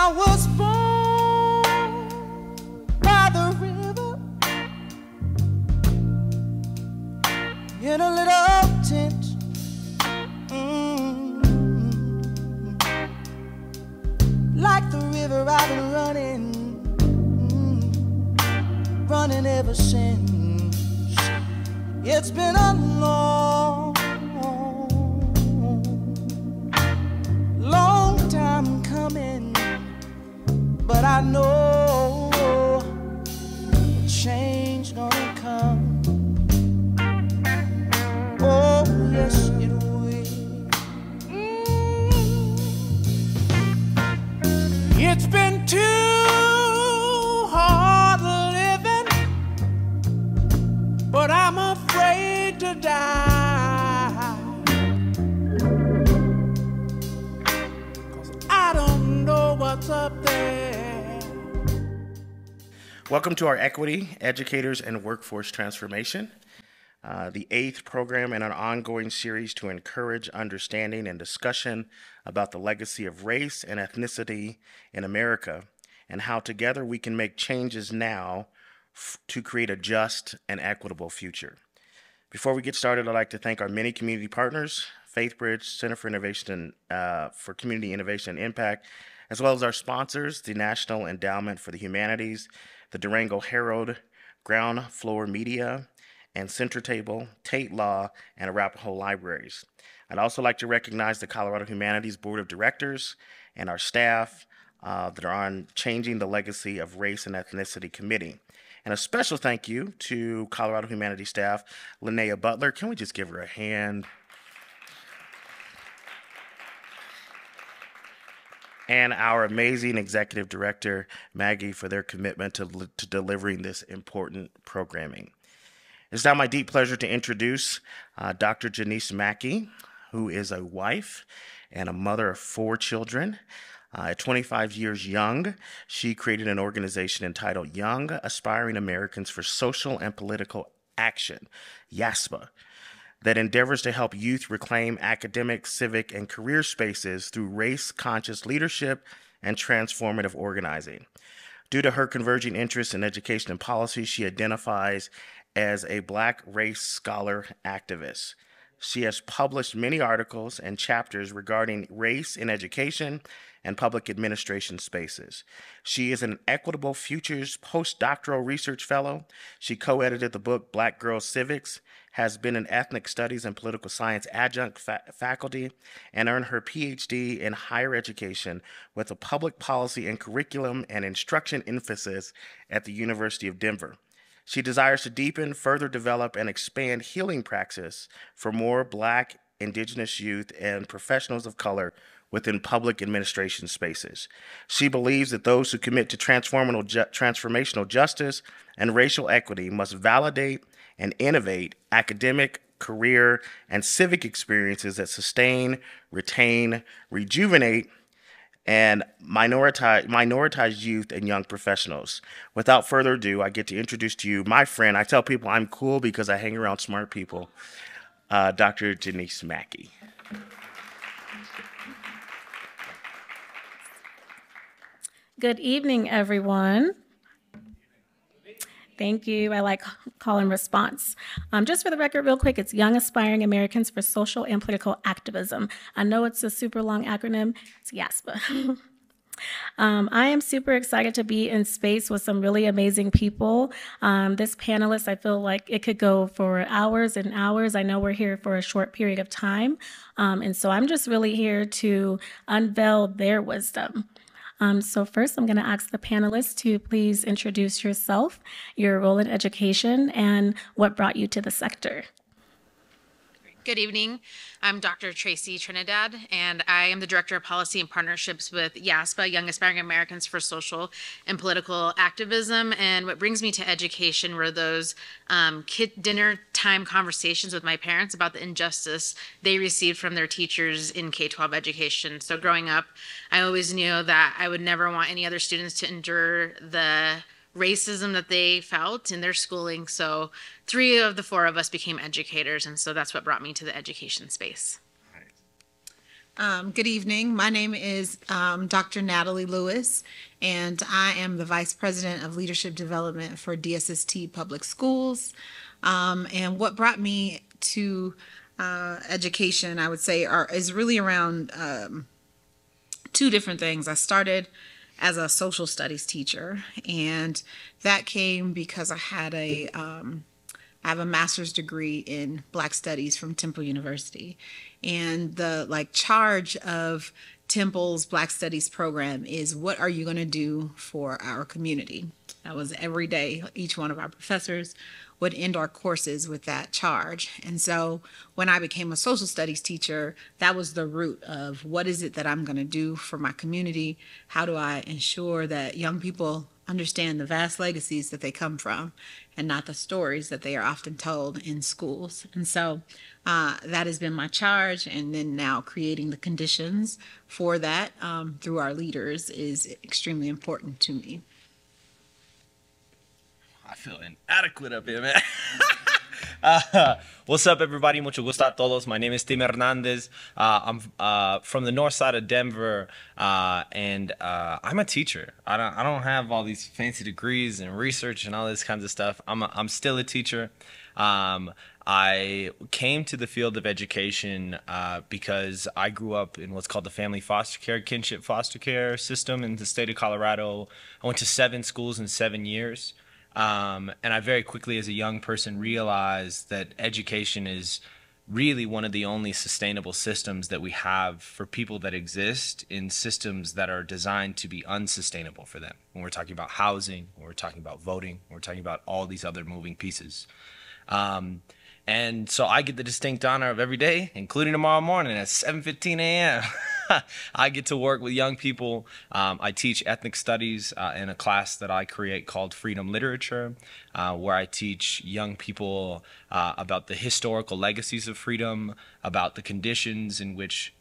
I was born by the river in a little tent. Like the river I've been running ever since. It's been a long time coming, but I know change gonna come. Oh yes it will. It's been too hard living, but I'm afraid to die. 'Cause I don't know what's up there. Welcome to our Equity, Educators, and Workforce Transformation, the 8th program in an ongoing series to encourage understanding and discussion about the legacy of race and ethnicity in America and how together we can make changes now to create a just and equitable future. Before we get started, I'd like to thank our many community partners, FaithBridge, Center for Innovation for Community Innovation and Impact, as well as our sponsors, the National Endowment for the Humanities, the Durango Herald, Ground Floor Media, and Center Table, Tate Law, and Arapahoe Libraries. I'd also like to recognize the Colorado Humanities Board of Directors and our staff that are on Changing the Legacy of Race and Ethnicity Committee. And a special thank you to Colorado Humanities staff, Linnea Butler. Can we just give her a hand? And our amazing executive director, Maggie, for their commitment to delivering this important programming. It's now my deep pleasure to introduce Dr. Janiece Mackey, who is a wife and a mother of 4 children. At 25 years young, she created an organization entitled Young Aspiring Americans for Social and Political Action, YASPA, that endeavors to help youth reclaim academic, civic, and career spaces through race-conscious leadership and transformative organizing. Due to her converging interests in education and policy, she identifies as a Black race scholar activist. She has published many articles and chapters regarding race in education and public administration spaces. She is an Equitable Futures postdoctoral research fellow. She co-edited the book Black Girls Civics, has been an ethnic studies and political science adjunct faculty, and earned her PhD in higher education with a public policy and curriculum and instruction emphasis at the University of Denver. She desires to deepen, further develop, and expand healing praxis for more Black, Indigenous youth, and professionals of color within public administration spaces. She believes that those who commit to transformational justice and racial equity must validate and innovate academic, career, and civic experiences that sustain, retain, rejuvenate, and minoritized youth and young professionals. Without further ado, I get to introduce to you my friend. I tell people I'm cool because I hang around smart people, Dr. Janiece Mackey. Good evening, everyone. Thank you. I like call and response. Just for the record, real quick, it's Young Aspiring Americans for Social and Political Activism. I know it's a super long acronym. It's YASPA. I am super excited to be in space with some really amazing people. This panelist, I feel like it could go for hours and hours. I know we're here for a short period of time. And so I'm just really here to unveil their wisdom. So first, I'm going to ask the panelists to please introduce yourself, your role in education, and what brought you to the sector. Good evening. I'm Dr. Tracy Trinidad, and I am the Director of Policy and Partnerships with YASPA, Young Aspiring Americans for Social and Political Activism. And what brings me to education were those dinner time conversations with my parents about the injustice they received from their teachers in K-12 education. So growing up, I always knew that I would never want any other students to endure the racism that they felt in their schooling. So 3 of the 4 of us became educators, and so that's what brought me to the education space. Good evening. My name is Dr. Natalie Lewis, and I am the Vice President of Leadership Development for DSST Public Schools. And what brought me to education, I would say, is really around two different things. I started as a social studies teacher, and that came because I have a master's degree in Black Studies from Temple University, and the charge of Temple's Black Studies program is, what are you going to do for our community? That was every day. Each one of our professors would end our courses with that charge. And so when I became a social studies teacher, that was the root of, what is it that I'm going to do for my community? How do I ensure that young people understand the vast legacies that they come from and not the stories that they are often told in schools? And so that has been my charge, and then now creating the conditions for that through our leaders is extremely important to me. I feel inadequate up here, man. What's up, everybody? Mucho gusto a todos. My name is Tim Hernàndez. I'm from the north side of Denver, and I'm a teacher. I don't have all these fancy degrees and research and all this kinds of stuff. I'm still a teacher. I came to the field of education because I grew up in what's called the family foster care, kinship foster care system in the state of Colorado. I went to 7 schools in 7 years. And I very quickly, as a young person, realized that education is really one of the only sustainable systems that we have for people that exist in systems that are designed to be unsustainable for them. When we're talking about housing, when we're talking about voting, when we're talking about all these other moving pieces. And so I get the distinct honor of every day, including tomorrow morning at 7:15 a.m. I get to work with young people. I teach ethnic studies in a class that I create called Freedom Literature, where I teach young people about the historical legacies of freedom, about the conditions in which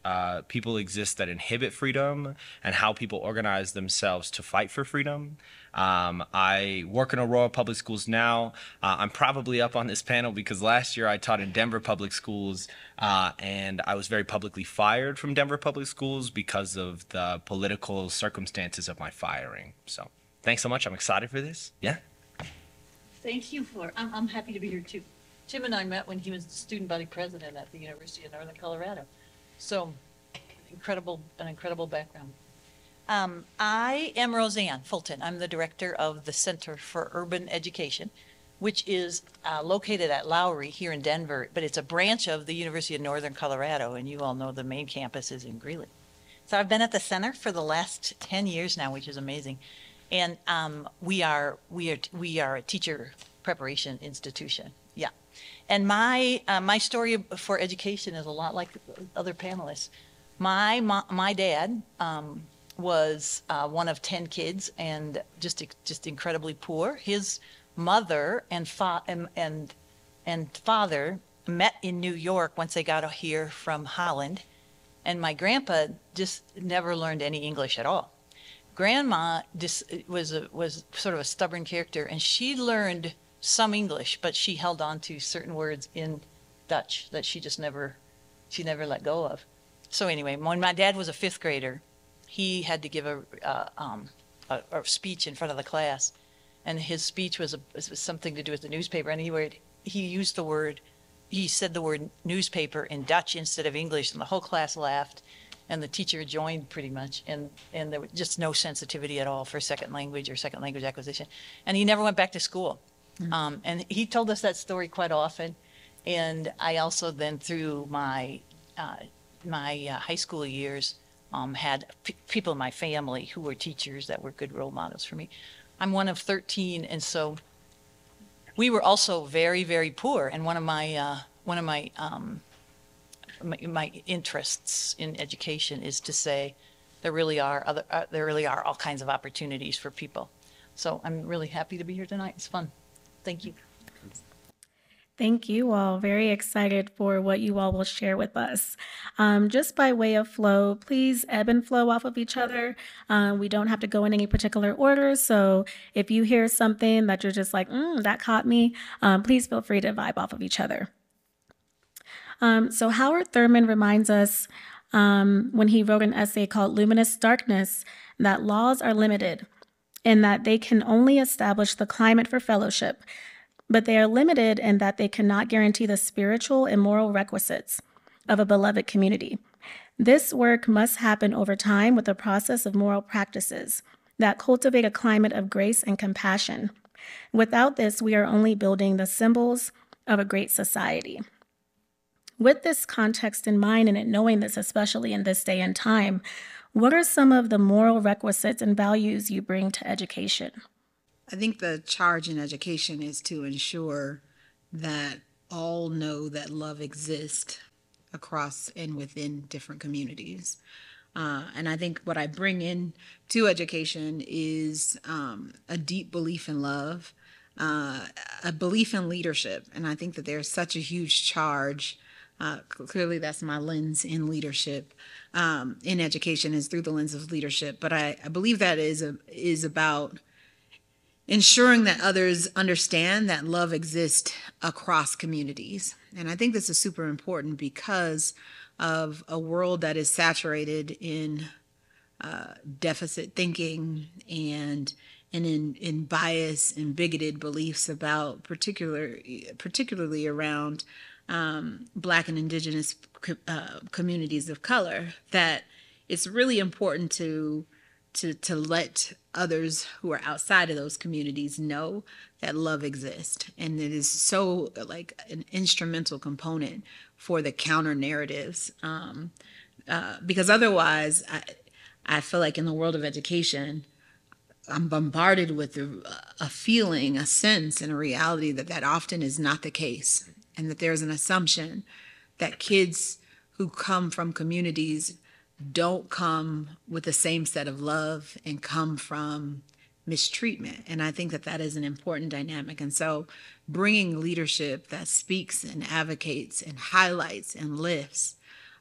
people exist that inhibit freedom, and how people organize themselves to fight for freedom. I work in Aurora Public Schools now. I'm probably up on this panel because last year I taught in Denver Public Schools, and I was very publicly fired from Denver Public Schools because of the political circumstances of my firing. So thanks so much. I'm excited for this. Yeah. Thank you for, I'm happy to be here too. Tim and I met when he was the student body president at the University of Northern Colorado. So an incredible background. I am Roseanne Fulton. I'm the director of the Center for Urban Education, which is located at Lowry here in Denver, but it's a branch of the University of Northern Colorado, and you all know the main campus is in Greeley. So I've been at the center for the last 10 years now, which is amazing. And we are a teacher preparation institution. Yeah. And my story for education is a lot like other panelists. My dad was one of 10 kids and just incredibly poor. His mother and father met in New York once they got here from Holland, and my grandpa just never learned any English at all. Grandma just was sort of a stubborn character, and she learned some English, but she held on to certain words in Dutch that she never let go of. So anyway, when my dad was a 5th grader, he had to give a speech in front of the class, and his speech was something to do with the newspaper, and he said the word newspaper in Dutch instead of English, and the whole class laughed, and the teacher joined pretty much, and there was just no sensitivity at all for second language acquisition, and he never went back to school. And he told us that story quite often, and I also then through my high school years had people in my family who were teachers that were good role models for me. I'm one of 13, and so we were also very, very poor. And one of my interests in education is to say there really are all kinds of opportunities for people. So I'm really happy to be here tonight. It's fun. Thank you. Thank you all. Very excited for what you all will share with us. Just by way of flow, please ebb and flow off of each other. We don't have to go in any particular order. So if you hear something that you're just like, that caught me, please feel free to vibe off of each other. So Howard Thurman reminds us when he wrote an essay called Luminous Darkness, that laws are limited in that they can only establish the climate for fellowship, but they are limited in that they cannot guarantee the spiritual and moral requisites of a beloved community. This work must happen over time with a process of moral practices that cultivate a climate of grace and compassion. Without this, we are only building the symbols of a great society. With this context in mind, and in knowing this, especially in this day and time, what are some of the moral requisites and values you bring to education? I think the charge in education is to ensure that all know that love exists across and within different communities. And I think what I bring in to education is a deep belief in love, a belief in leadership. And I think that there's such a huge charge. Clearly, that's my lens in leadership, in education, is through the lens of leadership. But I believe that is about ensuring that others understand that love exists across communities. And I think this is super important because of a world that is saturated in deficit thinking and in bias and bigoted beliefs about particularly around Black and Indigenous communities of color, that it's really important to let others who are outside of those communities know that love exists. And it is so like an instrumental component for the counter narratives. Because otherwise, I feel like in the world of education, I'm bombarded with a feeling, a sense, and a reality that often is not the case. And that there's an assumption that kids who come from communities don't come with the same set of love and come from mistreatment. And I think that is an important dynamic. And so bringing leadership that speaks and advocates and highlights and lifts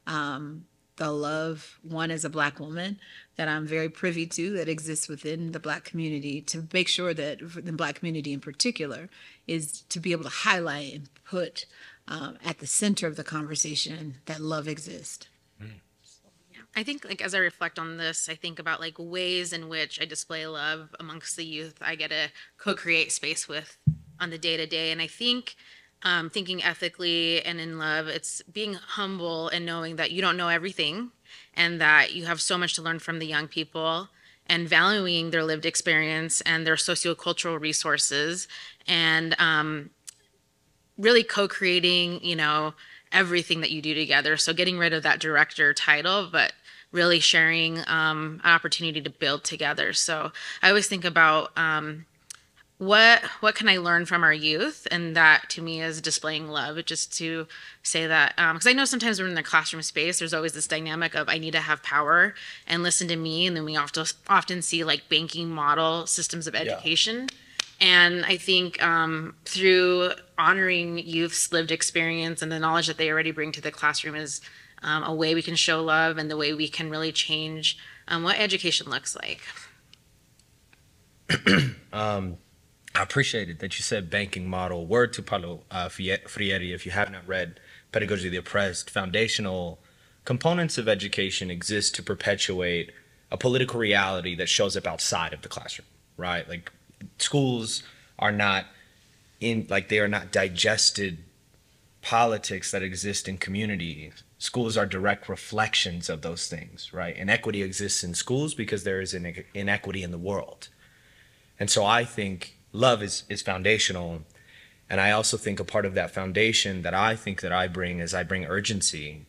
the love, one, as a Black woman, that I'm very privy to, that exists within the Black community, to make sure that the Black community in particular is to be able to highlight and put at the center of the conversation that love exists. I think, like, as I reflect on this, I think about like ways in which I display love amongst the youth I get to co-create space with on the day-to-day. And I think thinking ethically and in love, it's being humble and knowing that you don't know everything and that you have so much to learn from the young people, and valuing their lived experience and their sociocultural resources, and really co-creating, everything that you do together. So getting rid of that director title, but really sharing an opportunity to build together. So I always think about what can I learn from our youth? And that to me is displaying love, just to say that, because I know sometimes we're in the classroom space, there's always this dynamic of I need to have power and listen to me. And then we often see like banking model systems of education. And I think through honoring youth's lived experience and the knowledge that they already bring to the classroom is a way we can show love and the way we can really change what education looks like. I appreciate it that you said banking model. Word to Paulo Freire, if you have not read Pedagogy of the Oppressed, foundational components of education exist to perpetuate a political reality that shows up outside of the classroom, right? Like, schools are not they are not digested politics that exist in communities. Schools are direct reflections of those things, right? Inequity exists in schools because there is an inequity in the world. And so I think love is foundational. And I also think a part of that foundation that I think that I bring is I bring urgency.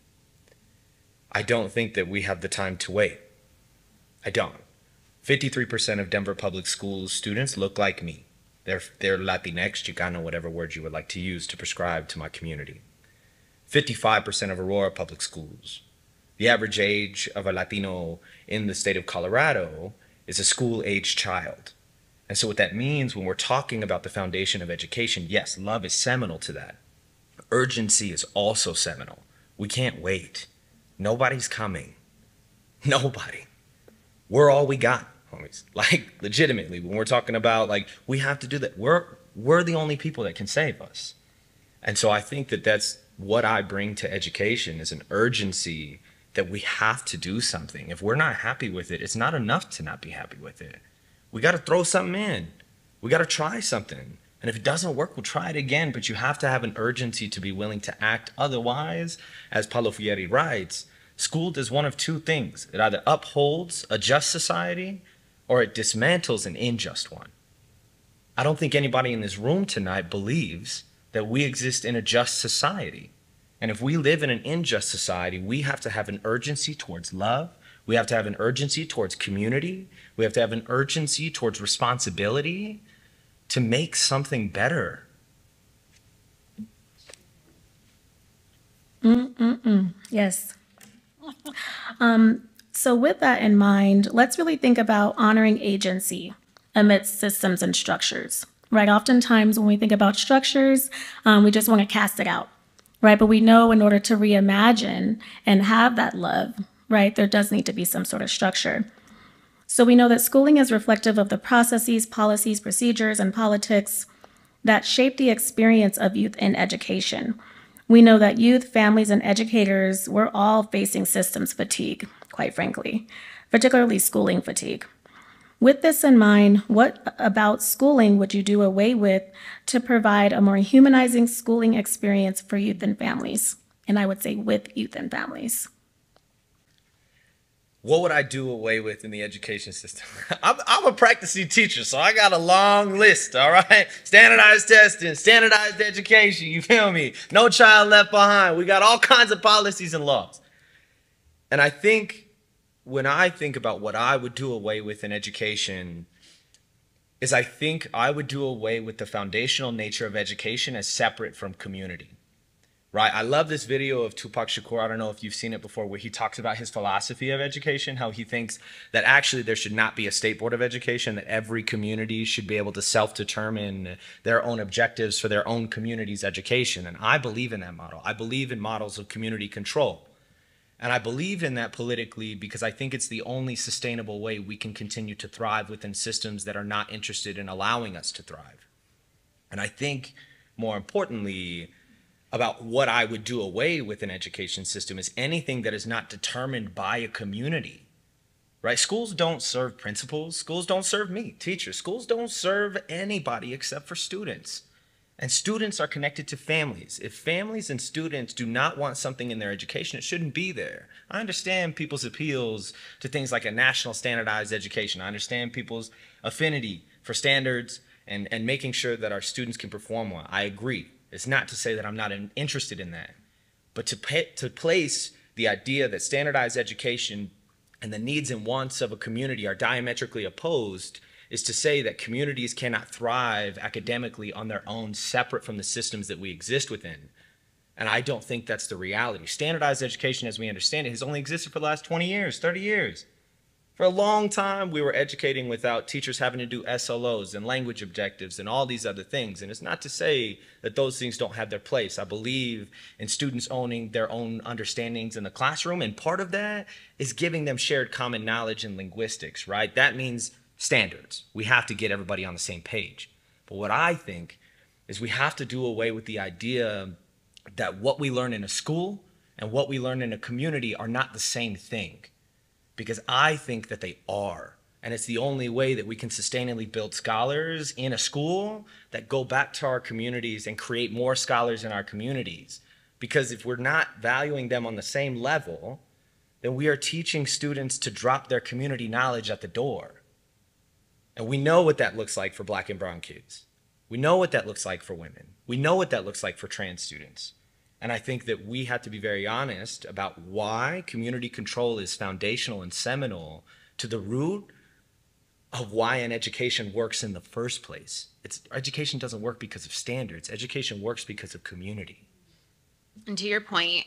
I don't think that we have the time to wait. I don't. 53% of Denver public schools students look like me. They're Latinx, Chicano, whatever word you would like to use to prescribe to my community. 55% of Aurora public schools. The average age of a Latino in the state of Colorado is a school-age child. And so what that means when we're talking about the foundation of education, yes, love is seminal to that. Urgency is also seminal. We can't wait. Nobody's coming. Nobody. We're all we got, homies. Like, legitimately, when we're talking about, like, we have to do that. We're the only people that can save us. And so I think that that's what I bring to education, is an urgency that we have to do something. If we're not happy with it, it's not enough to not be happy with it. We got to throw something in. We got to try something. And if it doesn't work, we'll try it again. But you have to have an urgency to be willing to act. Otherwise, as Paulo Freire writes, school does one of two things. It either upholds a just society or it dismantles an unjust one. I don't think anybody in this room tonight believes that we exist in a just society. And if we live in an unjust society, we have to have an urgency towards love. We have to have an urgency towards community. We have to have an urgency towards responsibility to make something better. Yes. So with that in mind, let's really think about honoring agency amidst systems and structures, right? Oftentimes when we think about structures, we just want to cast it out, right? But we know in order to reimagine and have that love, right, there does need to be some sort of structure. So we know that schooling is reflective of the processes, policies, procedures, and politics that shape the experience of youth in education. We know that youth, families, and educators, we're all facing systems fatigue, quite frankly, particularly schooling fatigue. With this in mind, what about schooling would you do away with to provide a more humanizing schooling experience for youth and families? And I would say with youth and families. What would I do away with in the education system? I'm a practicing teacher, so I got a long list, all right? Standardized testing, standardized education, you feel me? No child left behind. We got all kinds of policies and laws. And I think when I think about what I would do away with in education is I think I would do away with the foundational nature of education as separate from community. Right? I love this video of Tupac Shakur. I don't know if you've seen it before, where he talks about his philosophy of education, how he thinks that actually there should not be a state board of education, that every community should be able to self-determine their own objectives for their own community's education. And I believe in that model. I believe in models of community control. And I believe in that politically because I think it's the only sustainable way we can continue to thrive within systems that are not interested in allowing us to thrive. And I think, more importantly, about what I would do away with an education system is anything that is not determined by a community, right? Schools don't serve principals. Schools don't serve me, teachers. Schools don't serve anybody except for students. And students are connected to families. If families and students do not want something in their education, it shouldn't be there. I understand people's appeals to things like a national standardized education. I understand people's affinity for standards and making sure that our students can perform well. I agree. It's not to say that I'm not interested in that, but to place the idea that standardized education and the needs and wants of a community are diametrically opposed is to say that communities cannot thrive academically on their own, separate from the systems that we exist within. And I don't think that's the reality. Standardized education, as we understand it, has only existed for the last 20 years, 30 years. For a long time, we were educating without teachers having to do SLOs and language objectives and all these other things. And it's not to say that those things don't have their place. I believe in students owning their own understandings in the classroom. And part of that is giving them shared common knowledge in linguistics, right? That means standards. We have to get everybody on the same page. But what I think is we have to do away with the idea that what we learn in a school and what we learn in a community are not the same thing. Because I think that they are. And it's the only way that we can sustainably build scholars in a school that go back to our communities and create more scholars in our communities. Because if we're not valuing them on the same level, then we are teaching students to drop their community knowledge at the door. And we know what that looks like for Black and brown kids. We know what that looks like for women. We know what that looks like for trans students. And I think that we have to be very honest about why community control is foundational and seminal to the root of why an education works in the first place. Education doesn't work because of standards. Education works because of community. And to your point,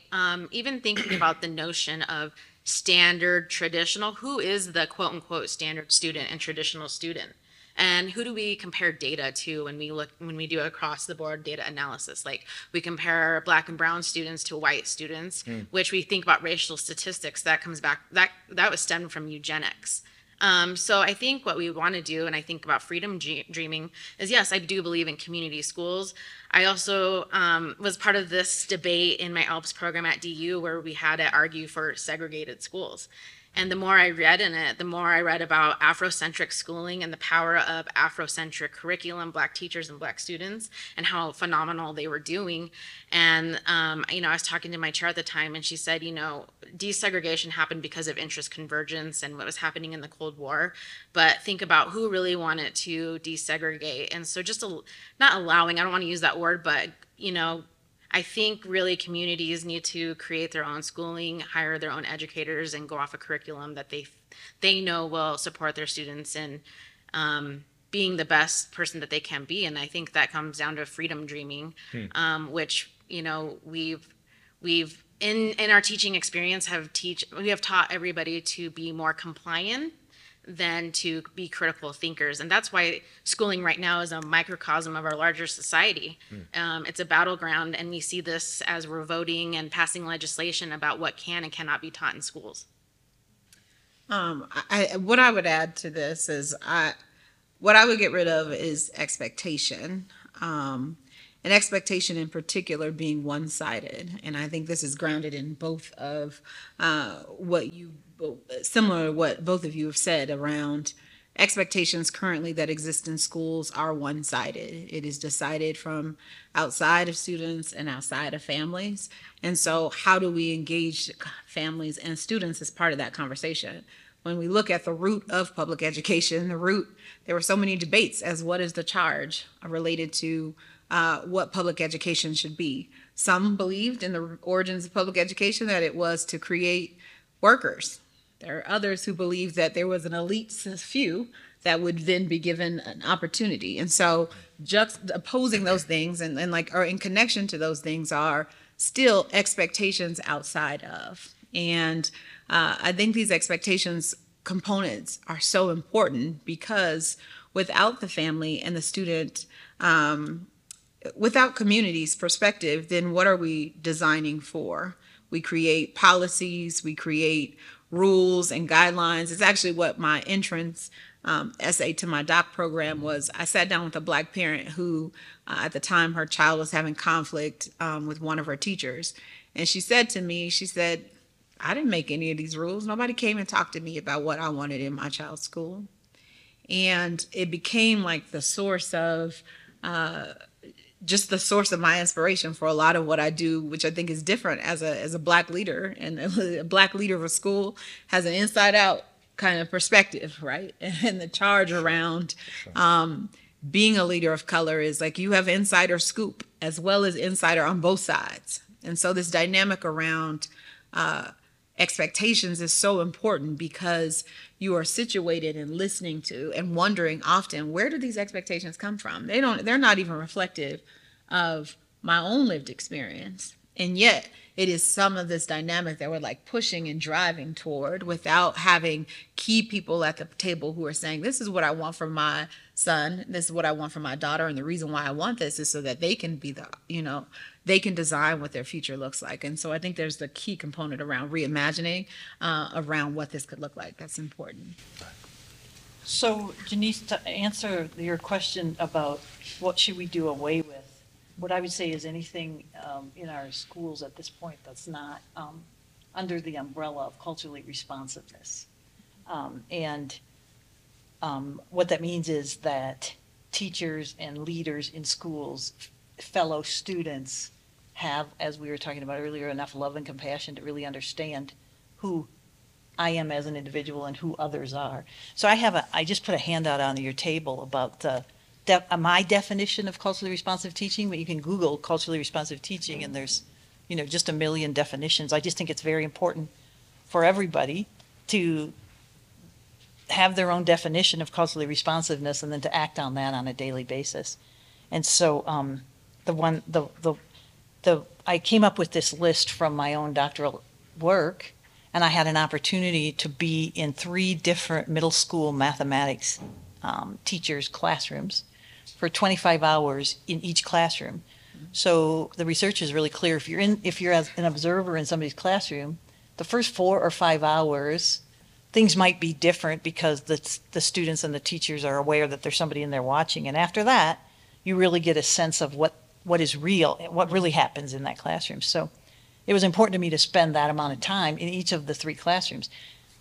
even thinking about the notion of standard, traditional, who is the quote unquote standard student and traditional student? And who do we compare data to when we do across the board data analysis? Like we compare Black and brown students to white students, which we think about racial statistics that comes back, that was stemmed from eugenics. So I think what we want to do, and I think about freedom dreaming, is yes, I do believe in community schools. I also was part of this debate in my ALPS program at DU where we had to argue for segregated schools. And the more I read in it, the more I read about Afrocentric schooling and the power of Afrocentric curriculum, Black teachers and Black students, and how phenomenal they were doing. And, I was talking to my chair at the time, and she said, desegregation happened because of interest convergence and what was happening in the Cold War. But think about who really wanted to desegregate. And so just not allowing, I don't want to use that word, but, I think really communities need to create their own schooling, hire their own educators, and go off a curriculum that they know will support their students in being the best person that they can be. And I think that comes down to freedom dreaming, which we've in our teaching experience we have taught everybody to be more compliant than to be critical thinkers. And that's why schooling right now is a microcosm of our larger society. It's a battleground, and we see this as we're voting and passing legislation about what can and cannot be taught in schools. What I would add to this is what I would get rid of is expectation. And expectation in particular being one-sided. And I think this is grounded in both of similar to what both of you have said around expectations currently that exist in schools are one-sided. It is decided from outside of students and outside of families. And so how do we engage families and students as part of that conversation? When we look at the root of public education, there were so many debates as what is the charge related to what public education should be. Some believed in the origins of public education that it was to create workers. There are others who believe that there was an elite few that would then be given an opportunity. And so just opposing those things or in connection to those things are still expectations outside of. And I think these expectations components are so important because without the family and the student, without community's perspective, then what are we designing for? We create policies, we create rules and guidelines. It's actually what my entrance essay to my doc program was. I sat down with a Black parent who, at the time, her child was having conflict with one of her teachers. And she said to me, I didn't make any of these rules. Nobody came and talked to me about what I wanted in my child's school. And it became like the source of just the source of my inspiration for a lot of what I do, which I think is different as a Black leader. And a Black leader of a school has an inside out kind of perspective, right? And the charge around being a leader of color is like you have insider scoop as well as insider on both sides. And so this dynamic around expectations is so important because you are situated and listening to and wondering often, where do these expectations come from? They're not even reflective of my own lived experience. And yet it is some of this dynamic that we're like pushing and driving toward without having key people at the table who are saying, this is what I want for my son, this is what I want for my daughter, and the reason why I want this is so that they can be they can design what their future looks like. And so I think there's the key component around reimagining around what this could look like. That's important. So, Janiece, to answer your question about what should we do away with, what I would say is anything in our schools at this point that's not under the umbrella of culturally responsiveness. What that means is that teachers and leaders in schools, fellow students, have, as we were talking about earlier, enough love and compassion to really understand who I am as an individual and who others are. So I just put a handout on your table about my definition of culturally responsive teaching, but you can Google culturally responsive teaching and there's, just a million definitions. I just think it's very important for everybody to have their own definition of culturally responsiveness and then to act on that on a daily basis. And so I came up with this list from my own doctoral work, and I had an opportunity to be in 3 different middle school mathematics teachers' classrooms for 25 hours in each classroom. So the research is really clear. If you're as an observer in somebody's classroom, the first 4 or 5 hours, things might be different because the students and the teachers are aware that there's somebody in there watching. And after that, you really get a sense of what is real, what really happens in that classroom. So it was important to me to spend that amount of time in each of the 3 classrooms.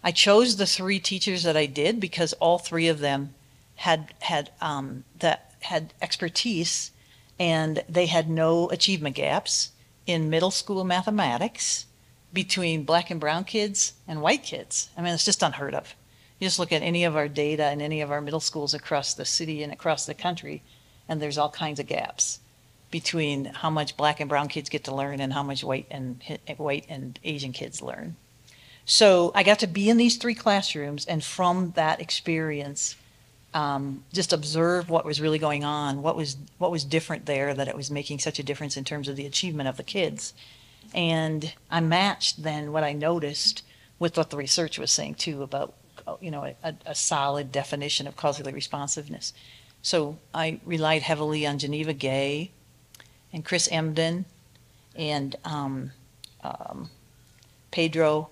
I chose the 3 teachers that I did because all 3 of them had expertise, and they had no achievement gaps in middle school mathematics between black and brown kids and white kids. I mean, it's just unheard of. You just look at any of our data in any of our middle schools across the city and across the country, and there's all kinds of gaps between how much black and brown kids get to learn and how much white and Asian kids learn. So I got to be in these 3 classrooms, and from that experience, just observe what was really going on, what was different there, that it was making such a difference in terms of the achievement of the kids. And I matched then what I noticed with what the research was saying too about, a solid definition of causally responsiveness. So I relied heavily on Geneva Gay and Chris Emden and Pedro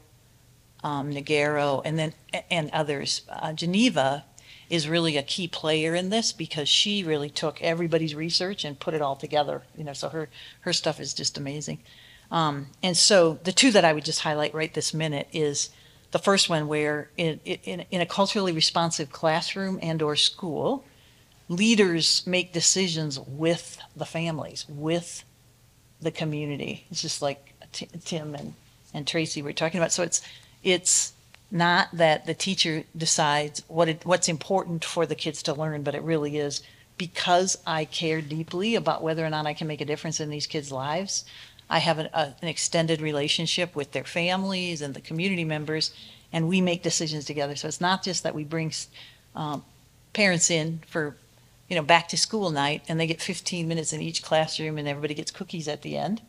Nigero and others. Geneva is really a key player in this because she really took everybody's research and put it all together. So her stuff is just amazing. And so the 2 that I would just highlight right this minute is the first one, where in a culturally responsive classroom and or school, leaders make decisions with the families, with the community. It's just like Tim and Tracy were talking about. So it's not that the teacher decides what's important for the kids to learn, but it really is because I care deeply about whether or not I can make a difference in these kids' lives. I have an extended relationship with their families and the community members, and we make decisions together. So it's not just that we bring parents in for back to school night and they get 15 minutes in each classroom and everybody gets cookies at the end,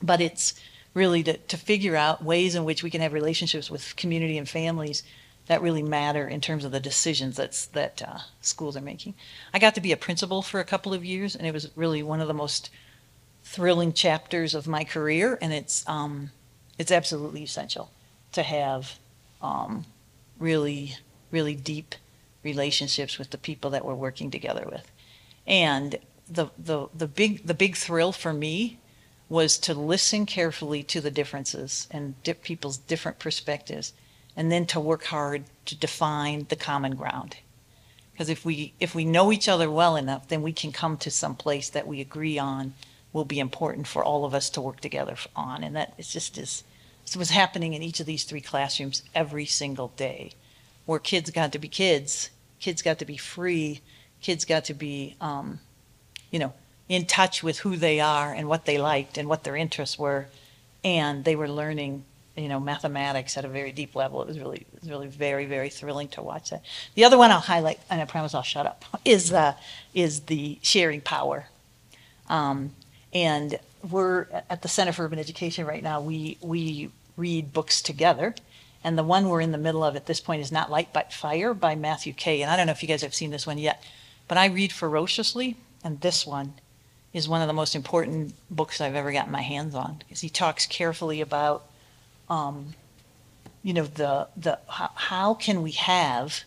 but it's really to figure out ways in which we can have relationships with community and families that really matter in terms of the decisions that schools are making. I got to be a principal for a couple of years, and it was really one of the most thrilling chapters of my career, and it's absolutely essential to have really, really deep relationships with the people that we're working together with. And the big thrill for me was to listen carefully to the differences and people's different perspectives, and then to work hard to define the common ground. Because if we know each other well enough, then we can come to some place that we agree on will be important for all of us to work together on. And that it was happening in each of these 3 classrooms every single day, where kids got to be kids got to be free, kids got to be, in touch with who they are and what they liked and what their interests were, and they were learning, mathematics at a very deep level. It was really very, very thrilling to watch that. The other one I'll highlight, and I promise I'll shut up, is the sharing power. And we're at the Center for Urban Education right now. We read books together, and the one we're in the middle of at this point is Not Light but Fire by Matthew Kay. And I don't know if you guys have seen this one yet, but I read ferociously, and this one is one of the most important books I've ever gotten my hands on, because he talks carefully about, how can we have,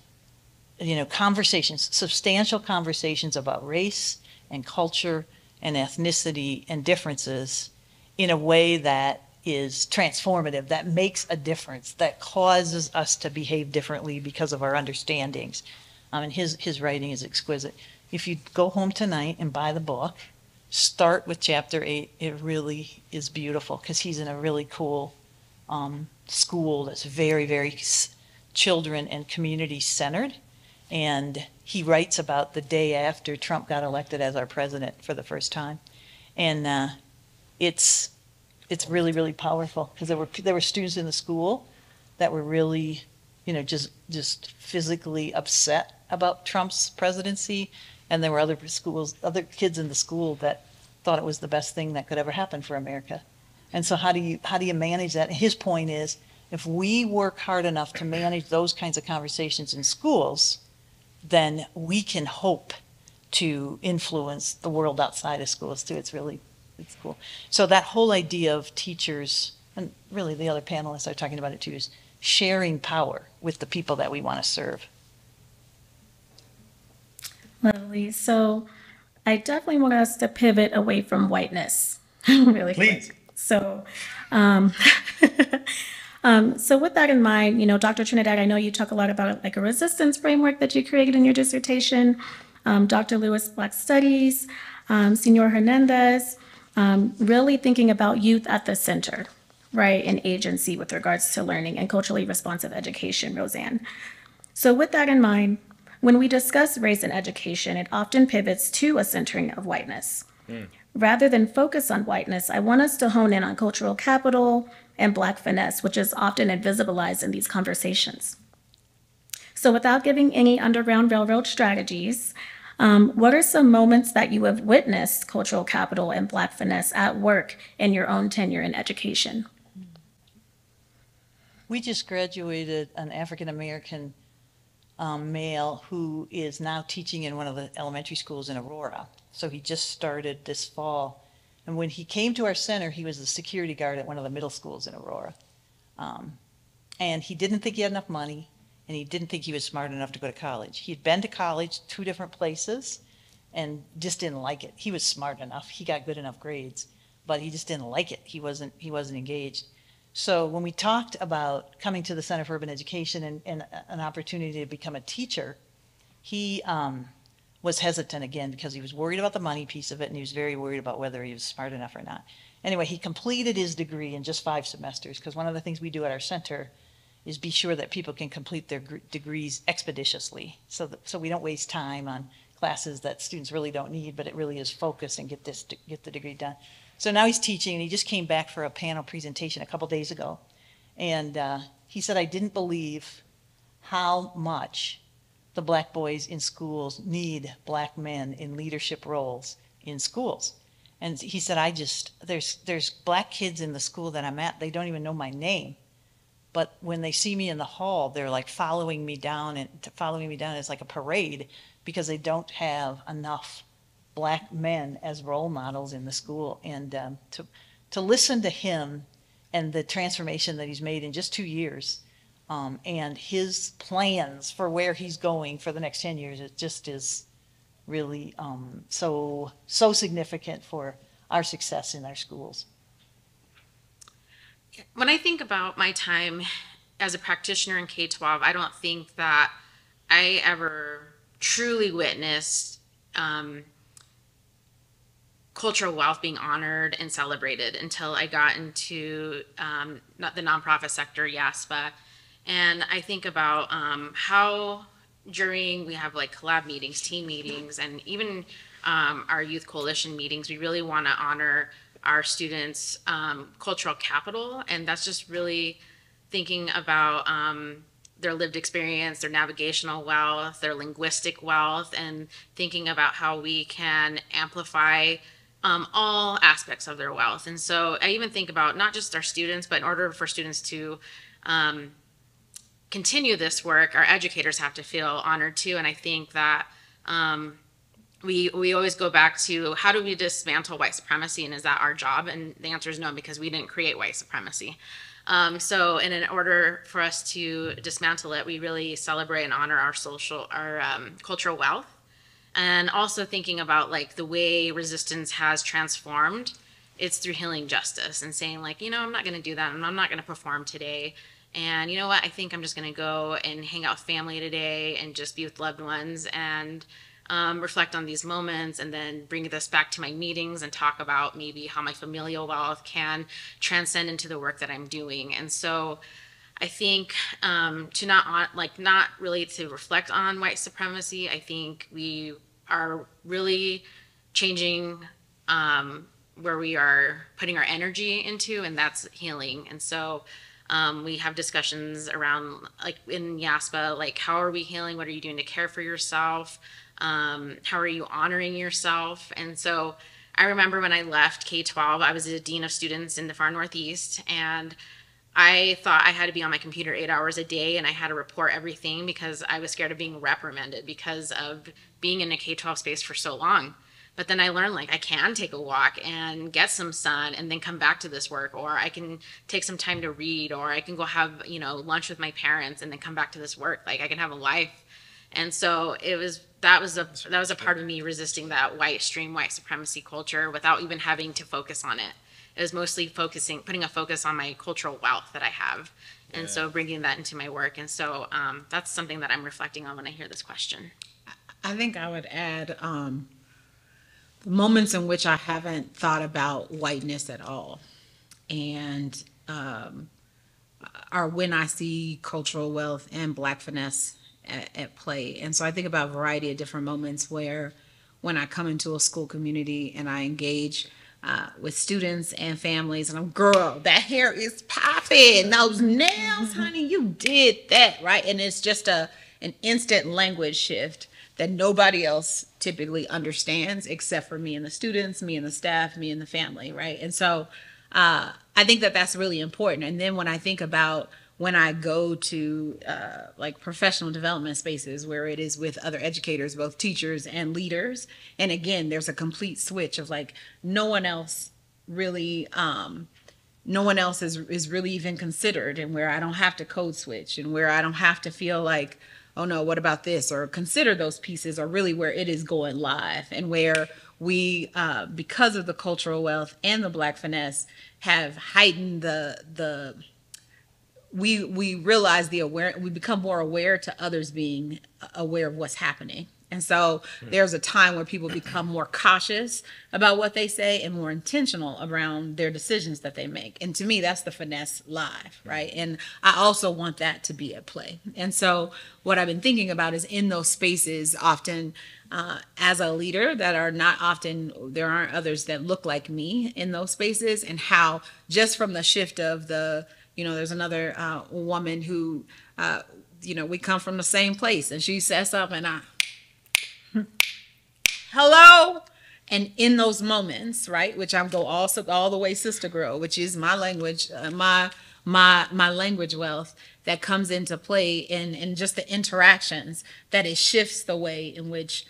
conversations, substantial conversations about race and culture and ethnicity and differences in a way that is transformative, that makes a difference, that causes us to behave differently because of our understandings. And his writing is exquisite. If you go home tonight and buy the book, start with chapter 8. It really is beautiful, because he's in a really cool school that's very, very children and community centered. And he writes about the day after Trump got elected as our president for the first time. And it's really, really powerful, because there were students in the school that were really, just physically upset about Trump's presidency. And there were other kids in the school that thought it was the best thing that could ever happen for America. And so how do you manage that? And his point is, if we work hard enough to manage those kinds of conversations in schools, then we can hope to influence the world outside of schools too. It's cool. So that whole idea of teachers, and really the other panelists are talking about it too, is sharing power with the people that we want to serve. Lovely. So I definitely want us to pivot away from whiteness really Please. quick. So, so with that in mind, you know, Dr. Trinidad, I know you talk a lot about like a resistance framework that you created in your dissertation. Dr. Lewis, Black Studies, Senor Hernandez, really thinking about youth at the center, right, and agency with regards to learning and culturally responsive education, Roseanne. So with that in mind, when we discuss race in education, it often pivots to a centering of whiteness. Rather than focus on whiteness, I want us to hone in on cultural capital and Black finesse, which is often invisibilized in these conversations. So without giving any Underground Railroad strategies, what are some moments that you have witnessed cultural capital and Black finesse at work in your own tenure in education? We just graduated an African-American male who is now teaching in one of the elementary schools in Aurora. So he just started this fall. And when he came to our center, he was the security guard at one of the middle schools in Aurora. And he didn't think he had enough money, and he didn't think he was smart enough to go to college. He had been to college 2 different places and just didn't like it. He was smart enough. He got good enough grades, but he just didn't like it. He wasn't engaged. So when we talked about coming to the Center for Urban Education and an opportunity to become a teacher, he was hesitant again because he was worried about the money piece of it, and he was very worried about whether he was smart enough or not. Anyway, he completed his degree in just 5 semesters, because one of the things we do at our center is be sure that people can complete their degrees expeditiously, so we don't waste time on classes that students really don't need, but it really is focus and get the degree done. So now he's teaching, and he just came back for a panel presentation a couple days ago. And he said, I didn't believe how much the Black boys in schools need Black men in leadership roles in schools. And he said, there's Black kids in the school that I'm at, they don't even know my name. But when they see me in the hall, they're like following me down, and following me down is like a parade, because they don't have enough Black men as role models in the school. And to listen to him and the transformation that he's made in just 2 years, and his plans for where he's going for the next 10 years, it just is really so significant for our success in our schools. When I think about my time as a practitioner in K-12, I don't think that I ever truly witnessed cultural wealth being honored and celebrated until I got into the nonprofit sector, YASPA. And I think about how we have like collab meetings, team meetings, and even our youth coalition meetings, we really want to honor our students' cultural capital. And that's just really thinking about their lived experience, their navigational wealth, their linguistic wealth, and thinking about how we can amplify all aspects of their wealth. And so I even think about not just our students, but in order for students to continue this work, our educators have to feel honored too. And I think that we always go back to, how do we dismantle white supremacy, and is that our job? And the answer is no, because we didn't create white supremacy. So in order for us to dismantle it, we really celebrate and honor our cultural wealth. And also thinking about like the way resistance has transformed, it's through healing justice and saying like, I'm not going to do that, and I'm not going to perform today. And you know what, I think I'm just going to go and hang out with family today and just be with loved ones and reflect on these moments, and then bring this back to my meetings and talk about maybe how my familial wealth can transcend into the work that I'm doing. And so I think to not really to reflect on white supremacy, I think we are really changing where we are putting our energy into, and that's healing. And so we have discussions around, like in YASPA, like how are we healing? What are you doing to care for yourself? How are you honoring yourself? And so I remember when I left K-12, I was a dean of students in the far Northeast, and I thought I had to be on my computer 8 hours a day, and I had to report everything because I was scared of being reprimanded because of being in a K-12 space for so long. But then I learned, like, I can take a walk and get some sun and then come back to this work, or I can take some time to read, or I can go have, lunch with my parents and then come back to this work. Like, I can have a life. And so that was a part of me resisting that white supremacy culture without even having to focus on it. It was mostly putting a focus on my cultural wealth that I have. And so bringing that into my work. And so that's something that I'm reflecting on when I hear this question. I think I would add moments in which I haven't thought about whiteness at all, and are when I see cultural wealth and Black finesse at play. And so I think about a variety of different moments where when I come into a school community and I engage with students and families, and I'm, girl, that hair is popping, those nails, honey, you did that, right? And it's just an instant language shift that nobody else typically understands except for me and the students, me and the staff, me and the family, right? And so I think that that's really important. And then when I think about when I go to like professional development spaces where it is with other educators, both teachers and leaders, and again, there's a complete switch of like no one else really is really even considered, and where I don't have to code switch, and where I don't have to feel like, oh no, what about this? Or consider those pieces, are really where it is going live, and where we, because of the cultural wealth and the Black finesse, have heightened we realize we become more aware to others being aware of what's happening. And so there's a time where people become more cautious about what they say and more intentional around their decisions that they make. And to me, that's the finesse live, right? And I also want that to be at play. And so what I've been thinking about is in those spaces, often as a leader, there aren't others that look like me in those spaces, and how just from the shift of there's another woman who, we come from the same place, and she says something, and hello. And in those moments, right, which I go all the way sister girl, which is my language, my language wealth that comes into play in just the interactions, that it shifts the way in which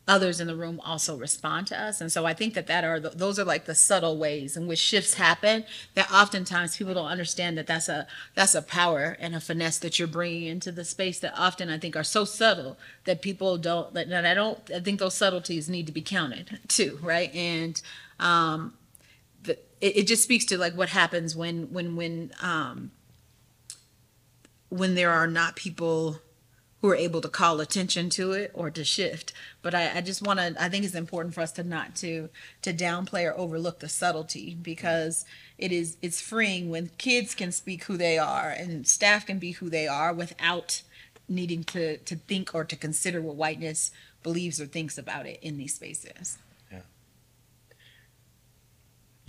others in the room also respond to us. And so I think those are like the subtle ways in which shifts happen, that oftentimes people don't understand that that's a power and a finesse that you're bringing into the space, that often I think are so subtle that people don't, I think those subtleties need to be counted too, right? And it just speaks to like what happens when there are not people who are able to call attention to it or to shift. But I think it's important for us to not to downplay or overlook the subtlety, because it's freeing when kids can speak who they are and staff can be who they are without needing to think or to consider what whiteness believes or thinks about it in these spaces.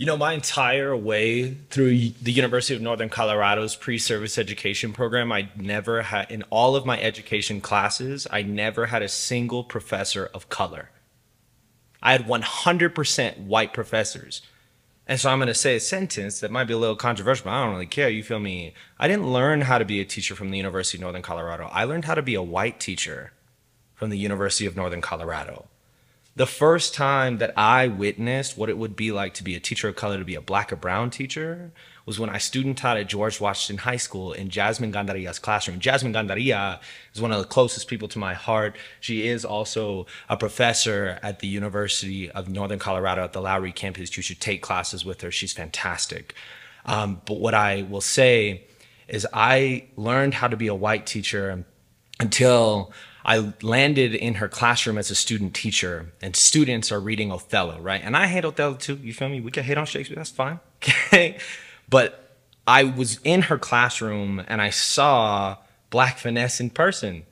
My entire way through the University of Northern Colorado's pre-service education program, in all of my education classes, I never had a single professor of color. I had 100% white professors. And so I'm going to say a sentence that might be a little controversial, but I don't really care. You feel me? I didn't learn how to be a teacher from the University of Northern Colorado. I learned how to be a white teacher from the University of Northern Colorado. The first time that I witnessed what it would be like to be a teacher of color, to be a Black or brown teacher, was when I student taught at George Washington High School in Jasmine Gandaria's classroom. Jasmine Gandaria is one of the closest people to my heart. She is also a professor at the University of Northern Colorado at the Lowry campus. You should take classes with her. She's fantastic. But what I will say is I learned how to be a white teacher until I landed in her classroom as a student teacher, and students are reading Othello, right? And I hate Othello too, you feel me? We can hate on Shakespeare, that's fine, okay? But I was in her classroom and I saw Black finesse in person.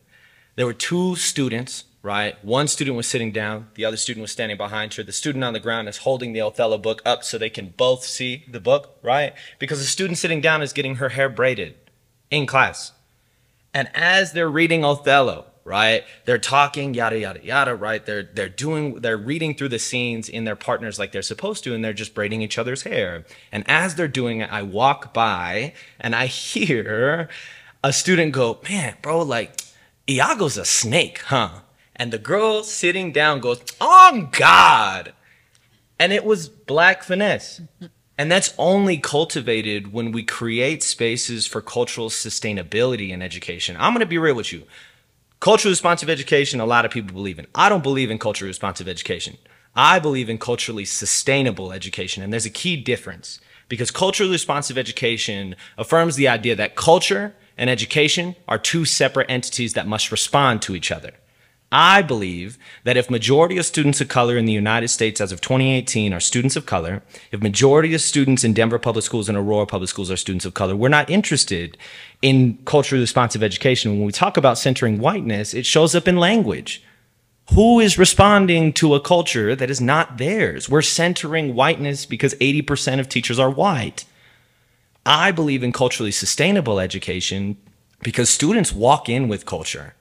There were two students, right? One student was sitting down, the other student was standing behind her. The student on the ground is holding the Othello book up so they can both see the book, right? Because the student sitting down is getting her hair braided in class. And as they're reading Othello, right, they're talking, yada, yada, yada, right? They're reading through the scenes in their partners like they're supposed to, and they're just braiding each other's hair. And as they're doing it, I walk by and I hear a student go, man, bro, like, Iago's a snake, huh? And the girl sitting down goes, "On God." And it was Black Finesse. And that's only cultivated when we create spaces for cultural sustainability in education. I'm going to be real with you. Culturally responsive education, a lot of people believe in. I don't believe in culturally responsive education. I believe in culturally sustainable education. And there's a key difference, because culturally responsive education affirms the idea that culture and education are two separate entities that must respond to each other. I believe that if majority of students of color in the United States as of 2018 are students of color, if majority of students in Denver public schools and Aurora public schools are students of color, we're not interested in culturally responsive education. When we talk about centering whiteness, it shows up in language. Who is responding to a culture that is not theirs? We're centering whiteness because 80% of teachers are white. I believe in culturally sustainable education because students walk in with culture.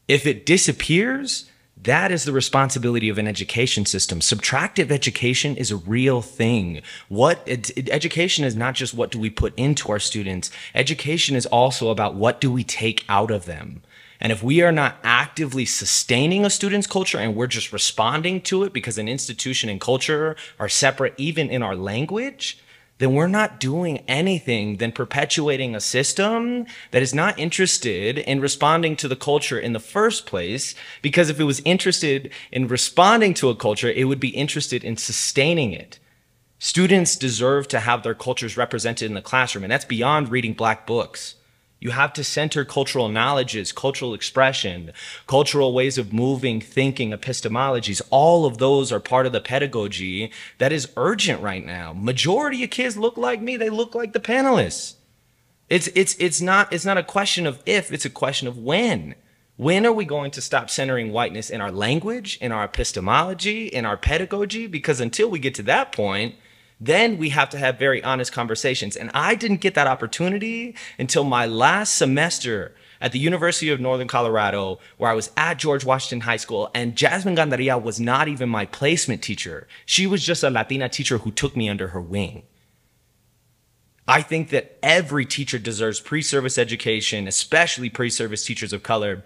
If it disappears, that is the responsibility of an education system. Subtractive education is a real thing. Education is not just what do we put into our students. Education is also about what do we take out of them. And if we are not actively sustaining a student's culture and we're just responding to it because an institution and culture are separate even in our language, then we're not doing anything than perpetuating a system that is not interested in responding to the culture in the first place, because if it was interested in responding to a culture, it would be interested in sustaining it. Students deserve to have their cultures represented in the classroom, and that's beyond reading Black books. You have to center cultural knowledges, cultural expression, cultural ways of moving, thinking, epistemologies. All of those are part of the pedagogy that is urgent right now. Majority of kids look like me. They look like the panelists. It's not a question of if, it's a question of when. When are we going to stop centering whiteness in our language, in our epistemology, in our pedagogy? Because until we get to that point, then we have to have very honest conversations. And I didn't get that opportunity until my last semester at the University of Northern Colorado, where I was at George Washington High School, and Jasmine Gandaria was not even my placement teacher. She was just a Latina teacher who took me under her wing. I think that every teacher deserves pre-service education, especially pre-service teachers of color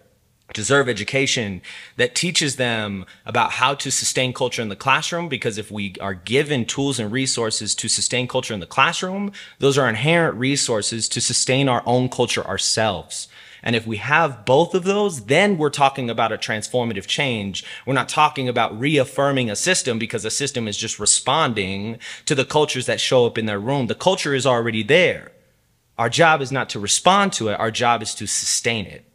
deserve education that teaches them about how to sustain culture in the classroom, because if we are given tools and resources to sustain culture in the classroom, those are inherent resources to sustain our own culture ourselves. And if we have both of those, then we're talking about a transformative change. We're not talking about reaffirming a system because a system is just responding to the cultures that show up in their room. The culture is already there. Our job is not to respond to it. Our job is to sustain it.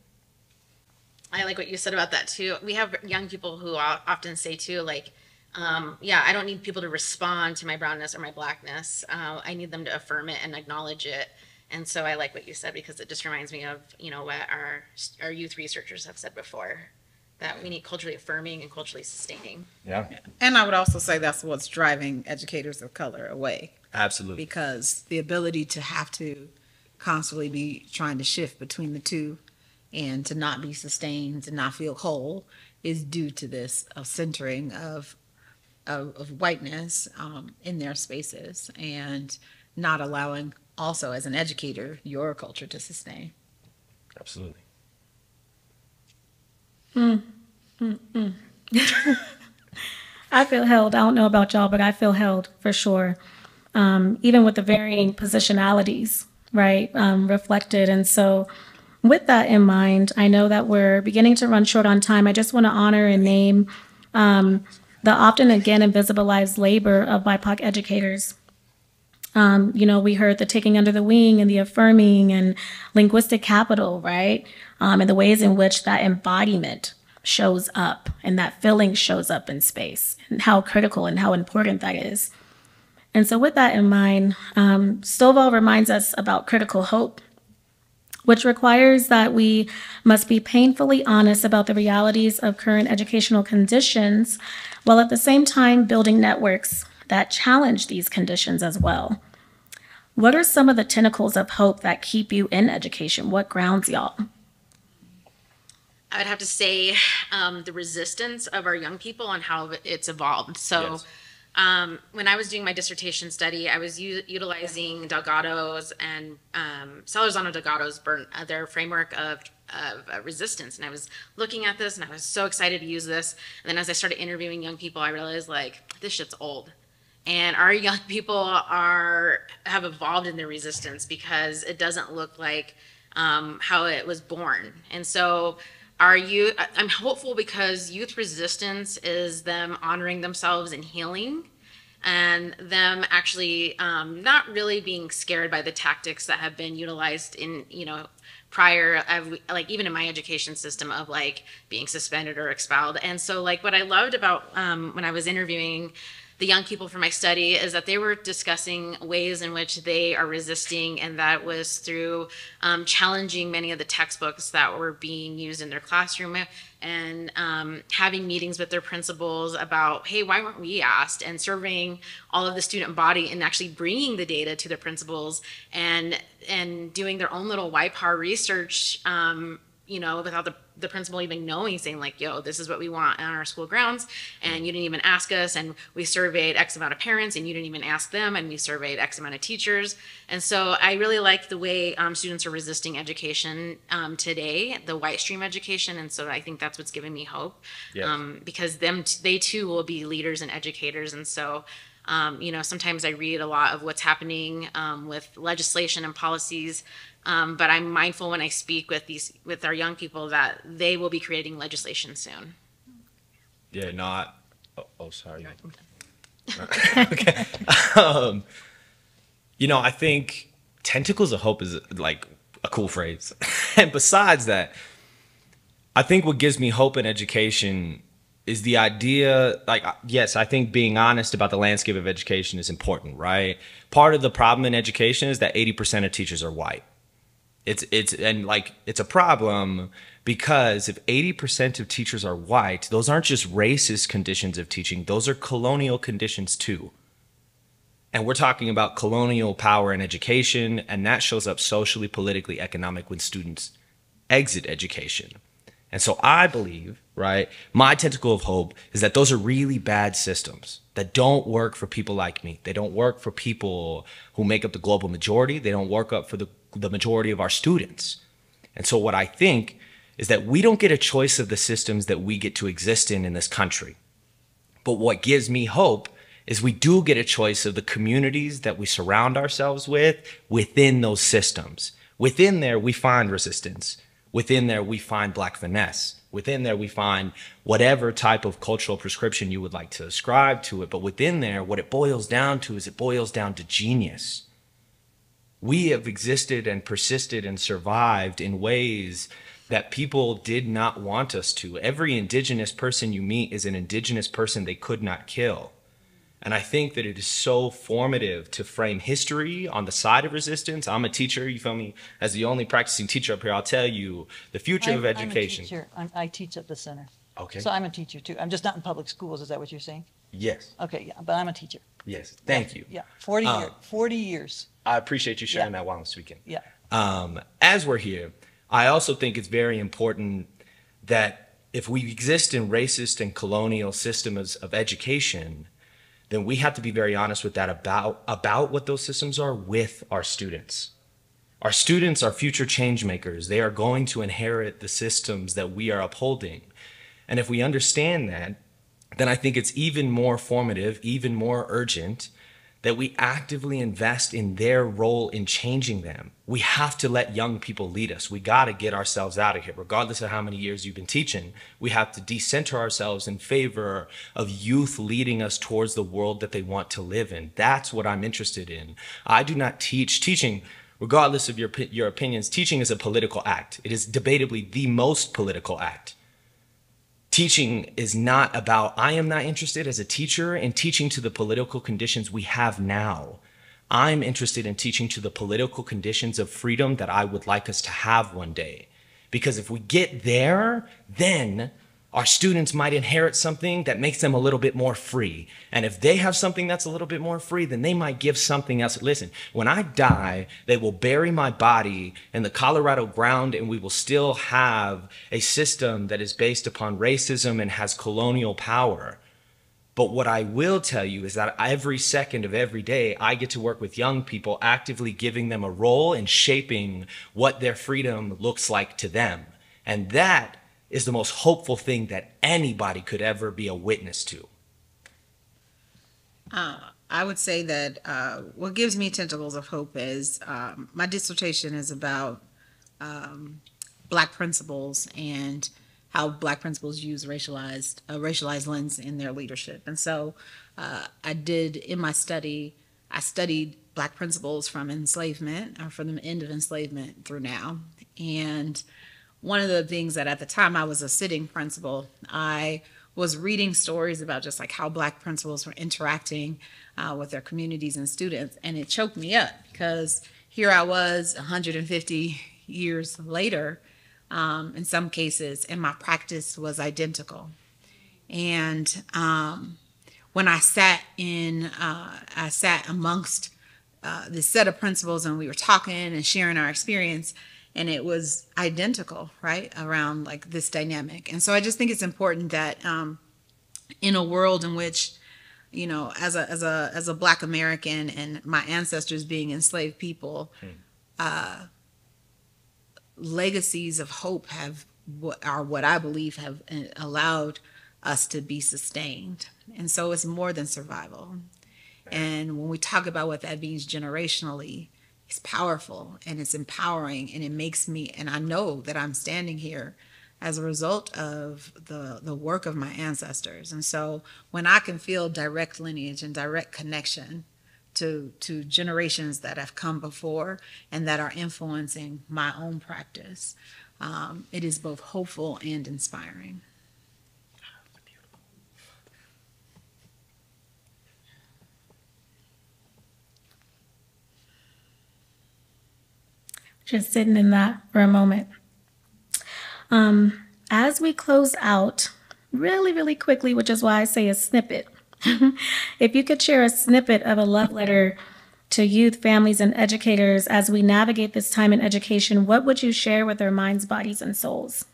I like what you said about that too. We have young people who often say too, like, yeah, I don't need people to respond to my brownness or my blackness. I need them to affirm it and acknowledge it. And so I like what you said, because it just reminds me of, you know, what our youth researchers have said before, that we need culturally affirming and culturally sustaining. Yeah. And I would also say that's what's driving educators of color away. Absolutely. Because the ability to have to constantly be trying to shift between the two and to not be sustained, to not feel whole, is due to this centering of whiteness in their spaces, and not allowing also as an educator your culture to sustain. Absolutely. I feel held. I don't know about y'all, but I feel held for sure. Even with the varying positionalities, right, reflected. And so with that in mind, I know that we're beginning to run short on time. I just want to honor and name the often again invisibilized labor of BIPOC educators. You know, we heard the taking under the wing and the affirming and linguistic capital, right? And the ways in which that embodiment shows up and that feeling shows up in space, and how critical and how important that is. And so with that in mind, Stovall reminds us about critical hope, which requires that we must be painfully honest about the realities of current educational conditions, while at the same time building networks that challenge these conditions as well. What are some of the tentacles of hope that keep you in education? What grounds y'all? I would have to say the resistance of our young people and how it's evolved. So Yes. When I was doing my dissertation study, I was utilizing Delgado's and Salazano Delgado's their framework of resistance. And I was looking at this and I was so excited to use this. And then as I started interviewing young people, I realized like, this shit's old. And our young people have evolved in their resistance because it doesn't look like how it was born. And so I'm hopeful because youth resistance is them honoring themselves and healing, and them actually not really being scared by the tactics that have been utilized in, prior, like even in my education system of like being suspended or expelled. And so like what I loved about when I was interviewing the young people for my study is that they were discussing ways in which they are resisting, and that was through challenging many of the textbooks that were being used in their classroom, and having meetings with their principals about, hey, why weren't we asked, and surveying all of the student body and actually bringing the data to the principals and doing their own little YPAR research, without the principal even knowing, saying like, yo, this is what we want on our school grounds, and you didn't even ask us, and we surveyed X amount of parents, and you didn't even ask them, and we surveyed X amount of teachers. And so I really like the way students are resisting education today, the white stream education, and so I think that's what's giving me hope. Yes. Because they too will be leaders and educators. And so sometimes I read a lot of what's happening with legislation and policies, but I'm mindful when I speak with our young people that they will be creating legislation soon. Yeah, not. Oh, sorry. Okay. I think tentacles of hope is like a cool phrase. And besides that, I think what gives me hope in education is the idea, like, yes, I think being honest about the landscape of education is important, right? Part of the problem in education is that 80% of teachers are white. It's a problem because if 80% of teachers are white, those aren't just racist conditions of teaching, those are colonial conditions too. And we're talking about colonial power in education, and that shows up socially, politically, economic when students exit education. And so I believe, right, my tentacle of hope is that those are really bad systems that don't work for people like me. They don't work for people who make up the global majority. They don't work up for the majority of our students. And so what I think is that we don't get a choice of the systems that we get to exist in this country. But what gives me hope is we do get a choice of the communities that we surround ourselves with within those systems. Within there, we find resistance. Within there, we find Black finesse. Within there, we find whatever type of cultural prescription you would like to ascribe to it. But within there, what it boils down to is it boils down to genius. We have existed and persisted and survived in ways that people did not want us to. Every indigenous person you meet is an indigenous person they could not kill. And I think that it is so formative to frame history on the side of resistance. I'm a teacher, you feel me? As the only practicing teacher up here, I'll tell you the future of education. I'm a teacher. I teach at the center. Okay. So I'm a teacher too. I'm just not in public schools. Is that what you're saying? Yes. Okay, yeah, but I'm a teacher. Yes, thank you. Yeah, 40 years. I appreciate you sharing that while I'm speaking. Yeah. As we're here, I also think it's very important that if we exist in racist and colonial systems of education, then we have to be very honest with that about what those systems are with our students. Our students are future change makers. They are going to inherit the systems that we are upholding. And if we understand that, then I think it's even more formative, even more urgent that we actively invest in their role in changing them. We have to let young people lead us. We got to get ourselves out of here. Regardless of how many years you've been teaching, we have to decenter ourselves in favor of youth leading us towards the world that they want to live in. That's what I'm interested in. I do not teach. Teaching, regardless of your opinions, teaching is a political act. It is debatably the most political act. Teaching is not about, I am not interested as a teacher in teaching to the political conditions we have now. I'm interested in teaching to the political conditions of freedom that I would like us to have one day. Because if we get there, then our students might inherit something that makes them a little bit more free. And if they have something that's a little bit more free, then they might give something else. Listen, when I die, they will bury my body in the Colorado ground, and we will still have a system that is based upon racism and has colonial power. But what I will tell you is that every second of every day, I get to work with young people, actively giving them a role in shaping what their freedom looks like to them. And that is the most hopeful thing that anybody could ever be a witness to. I would say that what gives me tentacles of hope is my dissertation is about Black principals and how Black principals use a racialized lens in their leadership. And so in my study, I studied Black principals from enslavement, or from the end of enslavement through now. And one of the things that at the time I was a sitting principal, I was reading stories about just like how Black principals were interacting with their communities and students. And it choked me up because here I was 150 years later, in some cases, and my practice was identical. And when I sat amongst this set of principals, and we were talking and sharing our experience, and it was identical, right, around like this dynamic. And so I just think it's important that in a world in which, you know, as a Black American and my ancestors being enslaved people, legacies of hope are what I believe have allowed us to be sustained. And so it's more than survival. And when we talk about what that means generationally, it's powerful and it's empowering, and it makes me, and I know that I'm standing here as a result of the work of my ancestors. And so when I can feel direct lineage and direct connection to generations that have come before and that are influencing my own practice, it is both hopeful and inspiring. Just sitting in that for a moment. As we close out, really, really quickly, which is why I say a snippet, if you could share a snippet of a love letter to youth, families, and educators as we navigate this time in education, what would you share with their minds, bodies, and souls?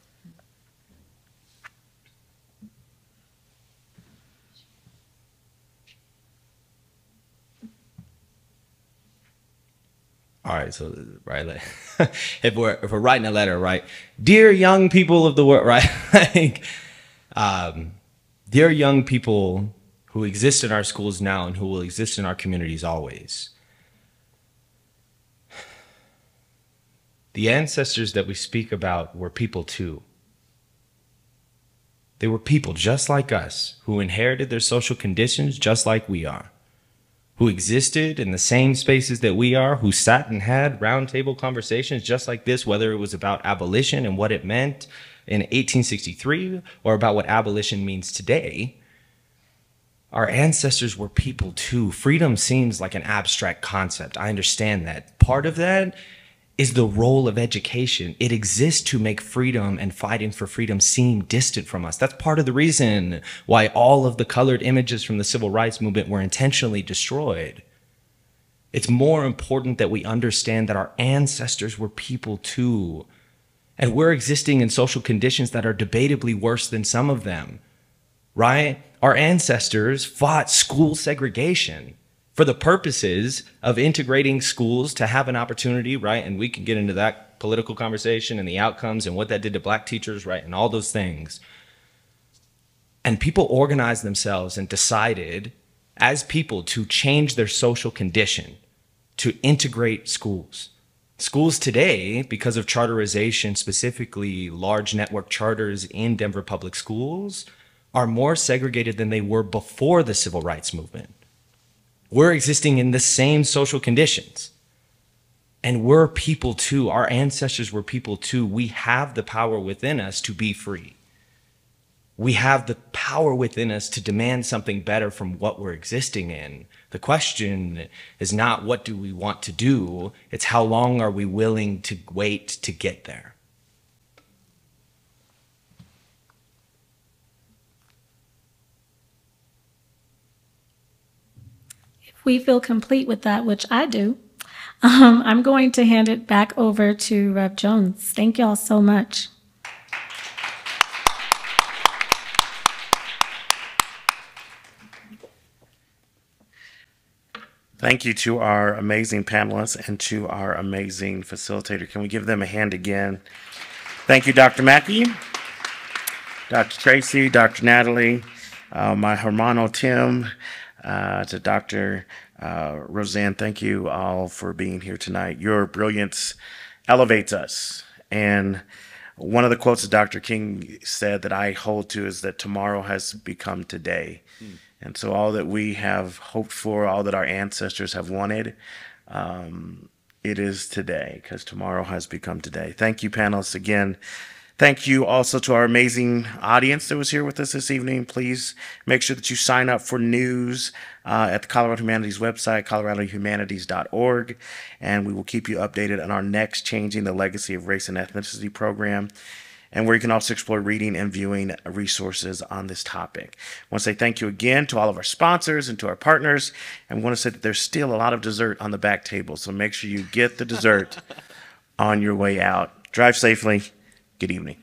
All right, so right, like, if we're writing a letter, right, dear young people of the world, right, like, dear young people who exist in our schools now and who will exist in our communities always. The ancestors that we speak about were people too. They were people just like us who inherited their social conditions just like we are, who existed in the same spaces that we are, who sat and had roundtable conversations just like this, whether it was about abolition and what it meant in 1863 or about what abolition means today. Our ancestors were people too. Freedom seems like an abstract concept. I understand that. Part of that is the role of education. It exists to make freedom and fighting for freedom seem distant from us. That's part of the reason why all of the colored images from the civil rights movement were intentionally destroyed. It's more important that we understand that our ancestors were people too. And we're existing in social conditions that are debatably worse than some of them, right? Our ancestors fought school segregation for the purposes of integrating schools to have an opportunity, right? And we can get into that political conversation and the outcomes and what that did to Black teachers, right? And all those things. And people organized themselves and decided as people to change their social condition, to integrate schools. Schools today, because of charterization, specifically large network charters in Denver public schools, are more segregated than they were before the civil rights movement. We're existing in the same social conditions. And we're people too. Our ancestors were people too. We have the power within us to be free. We have the power within us to demand something better from what we're existing in. The question is not what do we want to do, it's how long are we willing to wait to get there. We feel complete with that, which I do. I'm going to hand it back over to Rev. Jones. Thank y'all so much. Thank you to our amazing panelists and to our amazing facilitator. Can we give them a hand again? Thank you, Dr. Mackey, Dr. Tracy, Dr. Natalie, my hermano Tim, to Dr. Roseanne. Thank you all for being here tonight. Your brilliance elevates us. And one of the quotes that Dr. King said that I hold to is that tomorrow has become today. And so all that we have hoped for, all that our ancestors have wanted, it is today, because tomorrow has become today. Thank you, panelists, again. Thank you also to our amazing audience that was here with us this evening. Please make sure that you sign up for news at the Colorado Humanities website, coloradohumanities.org, and we will keep you updated on our next Changing the Legacy of Race and Ethnicity program, and where you can also explore reading and viewing resources on this topic. I want to say thank you again to all of our sponsors and to our partners, and we want to say that there's still a lot of dessert on the back table, so make sure you get the dessert on your way out. Drive safely. Good evening.